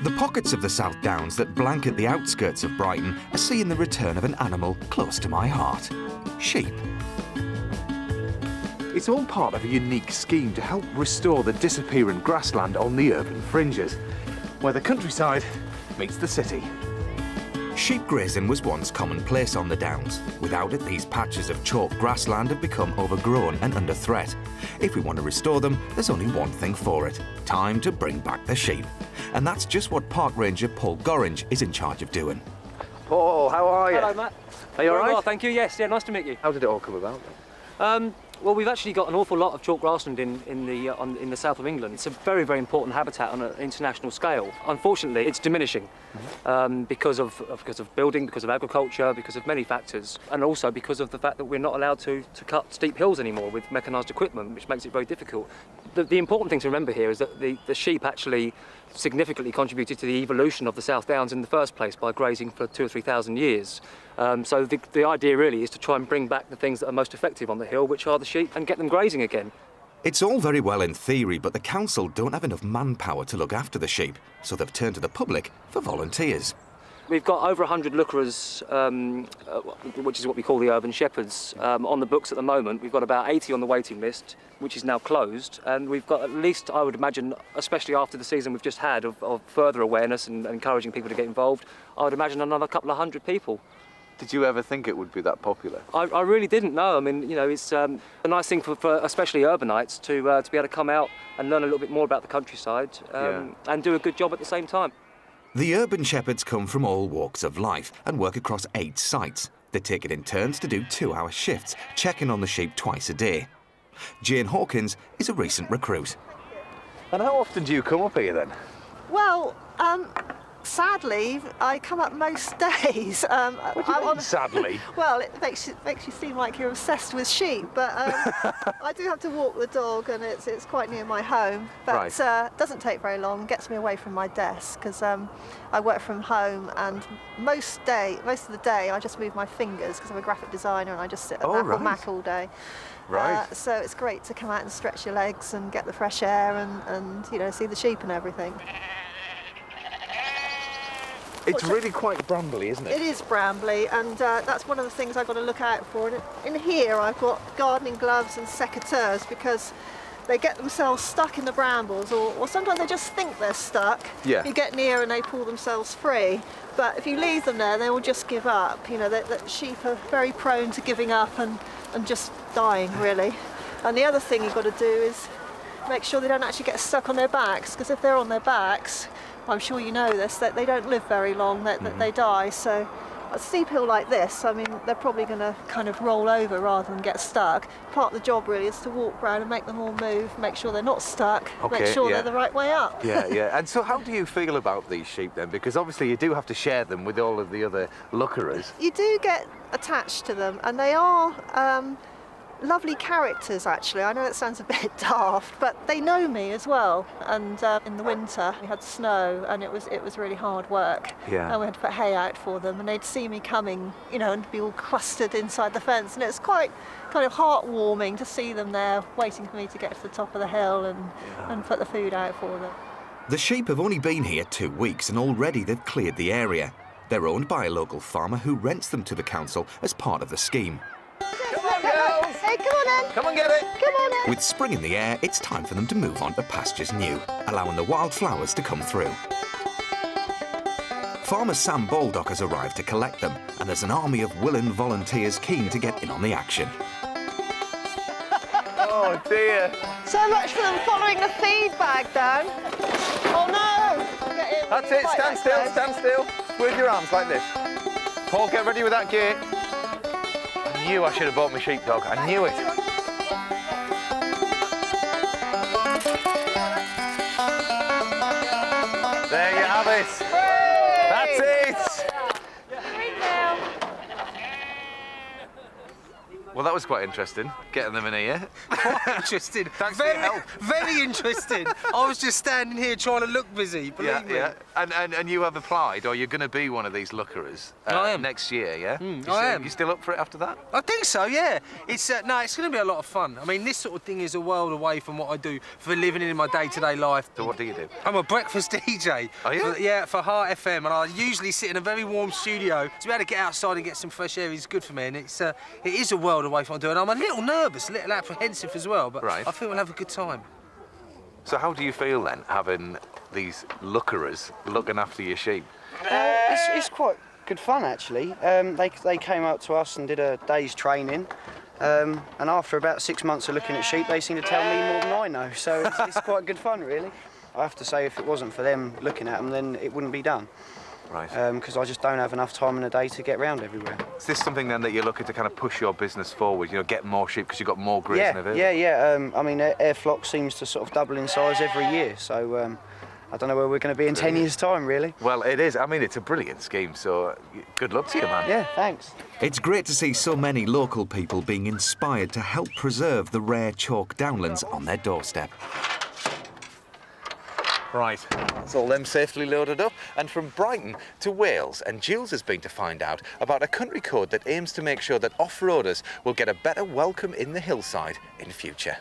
The pockets of the South Downs that blanket the outskirts of Brighton are seeing the return of an animal close to my heart: sheep. It's all part of a unique scheme to help restore the disappearing grassland on the urban fringes, where the countryside meets the city. Sheep grazing was once commonplace on the Downs. Without it, these patches of chalk grassland have become overgrown and under threat. If we want to restore them, there's only one thing for it: time to bring back the sheep. And that's just what Park Ranger Paul Gorringe is in charge of doing. Paul, how are you? Hello, Matt. Are you all right? Well, thank you. Yes, yeah, nice to meet you. How did it all come about then? Well, we've actually got an awful lot of chalk grassland in the south of England. It's a very, very important habitat on an international scale. Unfortunately, it's diminishing because of building, because of agriculture, because of many factors, and also because of the fact that we're not allowed to cut steep hills anymore with mechanised equipment, which makes it very difficult. The important thing to remember here is that the sheep actually significantly contributed to the evolution of the South Downs in the first place by grazing for 2,000 or 3,000 years. So the idea really is to try and bring back the things that are most effective on the hill, which are the sheep, and get them grazing again. It's all very well in theory, but the council don't have enough manpower to look after the sheep, so they've turned to the public for volunteers. We've got over 100 lookerers, which is what we call the urban shepherds, on the books at the moment. We've got about 80 on the waiting list, which is now closed, and we've got at least, I would imagine, especially after the season we've just had of further awareness and encouraging people to get involved, I would imagine another couple of hundred people. Did you ever think it would be that popular? I really didn't know. I mean, you know, it's a nice thing for especially urbanites to be able to come out and learn a little bit more about the countryside and do a good job at the same time. The urban shepherds come from all walks of life and work across 8 sites. They take it in turns to do 2-hour shifts, checking on the sheep twice a day. Jane Hawkins is a recent recruit. And how often do you come up here then? Well, sadly, I come up most days. What do you mean, sadly? Well, it makes you seem like you're obsessed with sheep, but I do have to walk the dog, and it's quite near my home. But Right. doesn't take very long. Gets me away from my desk because I work from home, and most of the day I just move my fingers because I'm a graphic designer and I just sit at Mac all day. Right. So it's great to come out and stretch your legs and get the fresh air and you know, see the sheep and everything. It's really quite brambly, isn't it? It is brambly, and that's one of the things I've got to look out for. And in here I've got gardening gloves and secateurs because they get themselves stuck in the brambles, or sometimes they just think they're stuck. Yeah. You get near and they pull themselves free. But if you leave them there, they will just give up. You know, that sheep are very prone to giving up and just dying, really. And the other thing you've got to do is make sure they don't actually get stuck on their backs, because if they're on their backs, I'm sure you know this, that they don't live very long, that they die. So a steep hill like this, I mean, they're probably going to kind of roll over rather than get stuck. Part of the job really is to walk around and make them all move, make sure they're not stuck, make sure they're the right way up. Yeah, yeah. And so how do you feel about these sheep then? Because obviously you do have to share them with all of the other lookerers. You do get attached to them, and they are lovely characters, actually. I know it sounds a bit daft, but they know me as well. And in the winter we had snow, and it was really hard work. Yeah. And we had to put hay out for them, and they'd see me coming, you know, and be all clustered inside the fence, and it's quite kind of heartwarming to see them there waiting for me to get to the top of the hill and put the food out for them. The sheep have only been here 2 weeks and already they've cleared the area. They're owned by a local farmer who rents them to the council as part of the scheme. Come on, girls! Hey, come on in! Come on, get it! Come on in! With spring in the air, it's time for them to move on to pastures new, allowing the wildflowers to come through. Farmer Sam Baldock has arrived to collect them, and there's an army of willing volunteers keen to get in on the action. Oh, dear. So much for them following the feed bag down. Oh no! Get in. That's it, stand still, stand still. With your arms like this. Paul, get ready with that gear. I knew I should have bought my sheepdog. I knew it. There you have it. That's it. Well, that was quite interesting, getting them in here. Quite interesting. Thanks for your help. Very interesting. I was just standing here trying to look busy, believe me. Yeah. And you have applied, or you're going to be one of these lookerers I am. next year, yeah? I am. You still up for it after that? I think so, yeah. It's no, it's going to be a lot of fun. I mean, this sort of thing is a world away from what I do for a living in my day-to-day life. So what do you do? I'm a breakfast DJ. Are you? For Heart FM, and I usually sit in a very warm studio. To be able to get outside and get some fresh air is good for me, and it is a world away from what I do. And I'm a little nervous, a little apprehensive as well, but Right. I think we'll have a good time. So how do you feel then, having these lookerers looking after your sheep? It's quite good fun actually. They came up to us and did a day's training, and after about 6 months of looking at sheep, they seem to tell me more than I know. So it's quite good fun really. I have to say, if it wasn't for them looking at them, then it wouldn't be done. Right. Because I just don't have enough time in a day to get round everywhere. Is this something then that you're looking to kind of push your business forward? You know, get more sheep because you've got more grazing available? Yeah. I mean, air flock seems to sort of double in size every year. So I don't know where we're going to be in 10 years' time, really. Well, it is. I mean, it's a brilliant scheme, so good luck to you, man. Yeah, thanks. It's great to see so many local people being inspired to help preserve the rare chalk downlands on their doorstep. Right, that's all them safely loaded up. And from Brighton to Wales, and Jules has been to find out about a country code that aims to make sure that off-roaders will get a better welcome in the hillside in future.